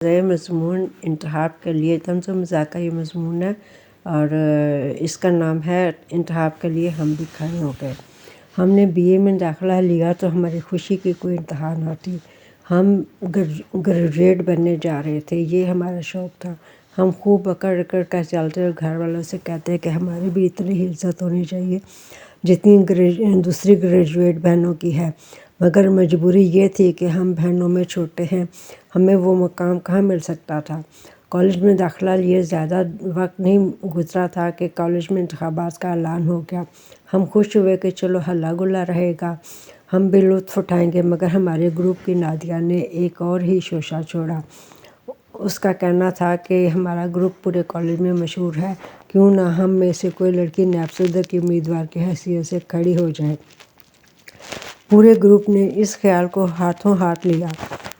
मज़मून इंतखाब के लिए तंज़ मज़ाक़ का ये मज़मून है और इसका नाम है इंतखाब के लिए हम भी खड़े हो गए। हमने बीए में दाखिला लिया तो हमारी खुशी की कोई इंतहा ना थी। हम ग्रेजुएट बनने जा रहे थे, ये हमारा शौक़ था। हम खूब अकड़ अकड़ कर चलते और घर वालों से कहते कि हमारी भी इतनी ही इज़्ज़त होनी चाहिए जितनी दूसरी ग्रेजुएट बहनों की है। मगर मजबूरी ये थी कि हम बहनों में छोटे हैं, हमें वो मकाम कहाँ मिल सकता था। कॉलेज में दाखिला लिए ज़्यादा वक्त नहीं गुजरा था कि कॉलेज में इंतखाबात का ऐलान हो गया। हम खुश हुए कि चलो हल्ला गुल्ला रहेगा, हम भी लुत्फ़ उठाएंगे। मगर हमारे ग्रुप की नादिया ने एक और ही शोशा छोड़ा। उसका कहना था कि हमारा ग्रुप पूरे कॉलेज में मशहूर है, क्यों ना हम में से कोई लड़की नायब सदर की उम्मीदवार की हैसियत से खड़ी हो जाए। पूरे ग्रुप ने इस ख्याल को हाथों हाथ लिया।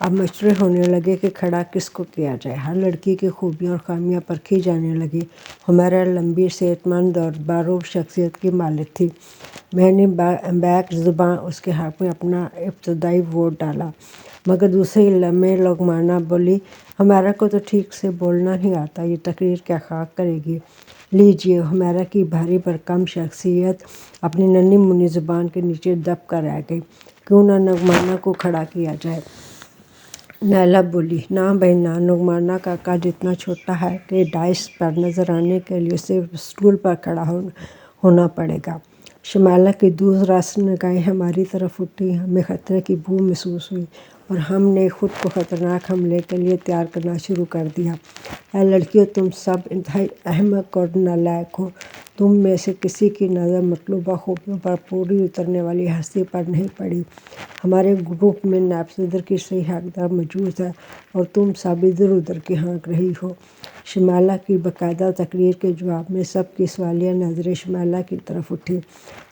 अब मशवरे होने लगे कि खड़ा किसको किया जाए। हर लड़की की खूबियाँ और खामियाँ परखी जाने लगी। हुमैरा लंबी, सेहतमंद और बारूद शख्सियत की मालिक थी। मैंने बैक ज़ुबां उसके हक़ में अपना इब्तदाई वोट डाला। मगर दूसरे लम्हे लुघमाना बोली, हुमैरा को तो ठीक से बोलना नहीं आता, ये तकरीर क्या खाक करेगी। लीजिए, हुमैरा की भारी भरकम शख्सियत अपनी नन्ही मुन्नी ज़ुबान के नीचे दब कर रह गई। क्यों ना नुगमाना को खड़ा किया जाए। नैला बोली, ना भाई ना, नुगमाना का कद इतना छोटा है कि डाइस पर नज़र आने के लिए सिर्फ स्टूल पर खड़ा होना पड़ेगा। शमाला की दूर रास निगाहें हमारी तरफ उठी। हमें ख़तरे की बू महसूस हुई और हमने खुद को ख़तरनाक हमले के लिए तैयार करना शुरू कर दिया। ऐ लड़कियों, तुम सब इंतहाई अहमक और नालायक हो। तुम में से किसी की नज़र मतलूबा खूबियों पर पूरी उतरने वाली हस्ती पर नहीं पड़ी। हमारे ग्रुप में नायब सदर की सही हकदार मौजूद है और तुम सब इधर उधर की हाँक रही हो। शमाला की बाकायदा तकरीर के जवाब में सबकी सवालिया नज़रें शमाला की तरफ उठी।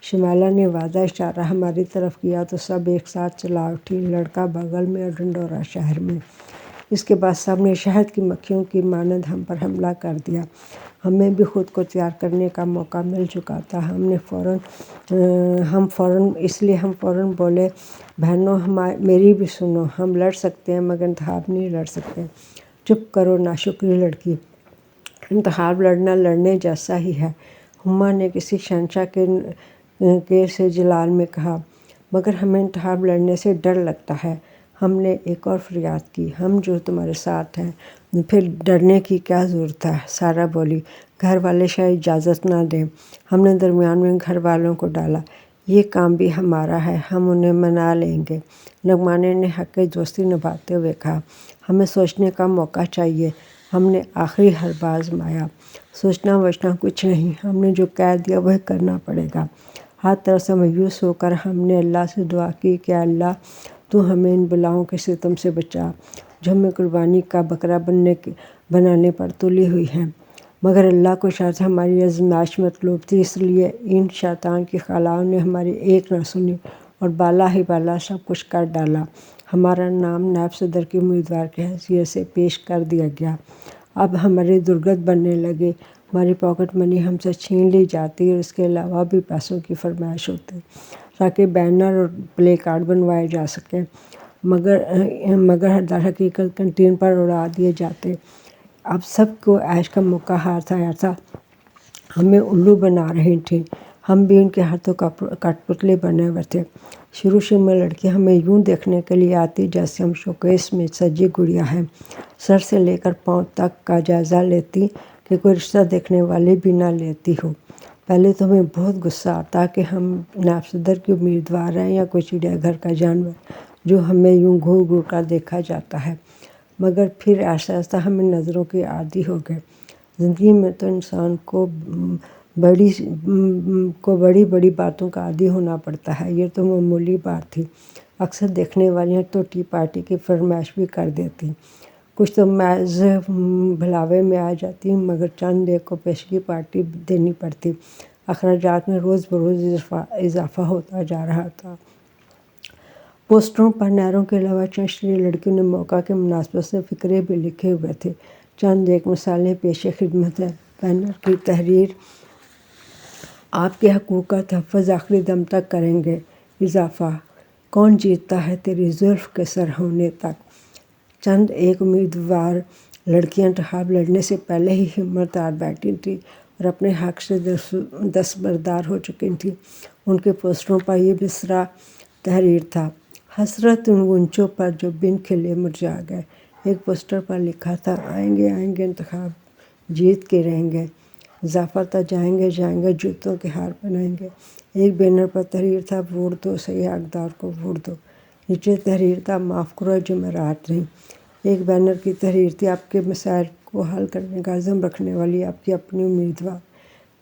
शमाला ने वादा इशारा हमारी तरफ किया तो सब एक साथ चला उठी, लड़का बगल में और डंडोरा शहर में। इसके बाद सब ने शहद की मक्खियों की मानद हम पर हमला कर दिया। हमें भी खुद को तैयार करने का मौका मिल चुका था। हम फ़ौरन बोले, बहनों मेरी भी सुनो, हम लड़ सकते हैं मगर इंतखाब नहीं लड़ सकते। चुप करो नाशुक्री लड़की, इंतखाब लड़ना लड़ने जैसा ही है, हुम्मा ने किसी शहंशाह के से जलाल में कहा। मगर हमें इंतखाब लड़ने से डर लगता है। हमने एक और फरियाद की, हम जो तुम्हारे साथ हैं फिर डरने की क्या ज़रूरत है। सारा बोली, घर वाले शायद इजाज़त ना दें। हमने दरमियान में घर वालों को डाला, ये काम भी हमारा है, हम उन्हें मना लेंगे। नुगमाने ने हक़ दोस्ती निभाते हुए कहा, हमें सोचने का मौका चाहिए। हमने आखिरी हरबा आज़माया, सोचना वोचना कुछ नहीं, हमने जो कह दिया वह करना पड़ेगा। हर तरह से मायूस होकर हमने अल्लाह से दुआ की कि अल्लाह तू हमें इन बलाओं के सितम से बचा जो हमें कुर्बानी का बकरा बनाने पर तुली हुई हैं। मगर अल्लाह को शायद हमारी आज़माइश मतलूब थी, इसलिए इन शैतान की खलाओं ने हमारी एक न सुनी और बाला ही बाला सब कुछ कर डाला। हमारा नाम नायब सदर की उम्मीदवार की हैसियत से पेश कर दिया गया। अब हमारे दुर्गत बनने लगे। हमारी पॉकेट मनी हमसे छीन ली जाती और इसके अलावा भी पैसों की फरमाइश होती ताकि बैनर और प्ले कार्ड बनवाए जा सकें। मगर दर हकीकत कैंटीन पर उड़ा दिए जाते। अब सबको ऐश का मौका हाथ आया था। हमें उल्लू बना रही थी, हम भी उनके हाथों का कठपुतले बने हुए थे। शुरू में लड़की हमें यूँ देखने के लिए आती जैसे हम शोकेस में सजी गुड़िया हैं। सर से लेकर पाँव तक का जायज़ा लेती कि कोई रिश्ता देखने वाली भी ना लेती हो। पहले तो हमें बहुत गुस्सा आता कि हम नायब सदर की उम्मीदवार हैं या कोई चिड़ियाघर का जानवर जो हमें यूँ घूर घूर कर देखा जाता है। मगर फिर आहिस्ता आहिस्ता हमें नज़रों के आदी हो गए। ज़िंदगी में तो इंसान को बड़ी बड़ी बातों का आदी होना पड़ता है, ये तो मामूली बात थी। अक्सर देखने वालियाँ तो टी पार्टी की फरमाइश भी कर देती, कुछ तो महज भलावे में आ जाती, मगर चंद एक को पेशगी पार्टी देनी पड़ती। अखराजात में रोज़ बरोज़ इजाफा होता जा रहा था। पोस्टरों पर नहरों के अलावा चंद लड़कियों ने मौका के मुनासबत से फ़िक्रे भी लिखे हुए थे। चंद एक मिसालें पेशे खिदमत है। बैनर की तहरीर, आपके हकूक़ का तहफ़्फ़ुज़ आखिरी दम तक करेंगे। इजाफ़ा, कौन जीतता है तेरी ज़ुल्फ़ के सर होने तक। चंद एक उम्मीदवार लड़कियां इंतखाब लड़ने से पहले ही हिम्मत हार बैठी थी और अपने हक से दस्तबरदार हो चुकी थी। उनके पोस्टरों पर यह बिसरा तहरीर था, हसरत उन गुंचों पर जो बिन खिले मुरझा गए। एक पोस्टर पर लिखा था, आएंगे आएंगे इंतखाब, जीत के रहेंगे, ज़ाफ़र तक जाएंगे जाएंगे, जूतों के हार पहनाएंगे। एक बैनर पर तहरीर था, वोट दो, सही हकदार को वोट दो। नीचे तहरीर था, माफ़ करो जुमेरात नहीं। एक बैनर की तहरीर थी, आपके मसाइल को हल करने का अज़म रखने वाली आपकी अपनी उम्मीदवार।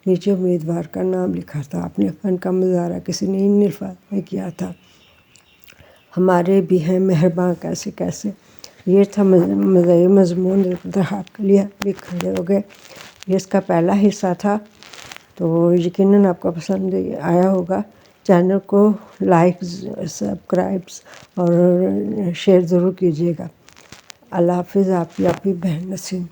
नीचे उम्मीदवार का नाम लिखा था। अपने फ़न का मुजाहरा किसी ने इन अल्फाज में किया था, हमारे भी हैं मेहरबान कैसे कैसे। ये था मज़मून इंतखाब के लिए भी खड़े हो गए। ये इसका पहला हिस्सा था, तो यकीनन आपको पसंद आया होगा। चैनल को लाइक, सब्सक्राइब्स और शेयर ज़रूर कीजिएगा। अल्लाह हाफ़िज़। आपकी बहन नसीम।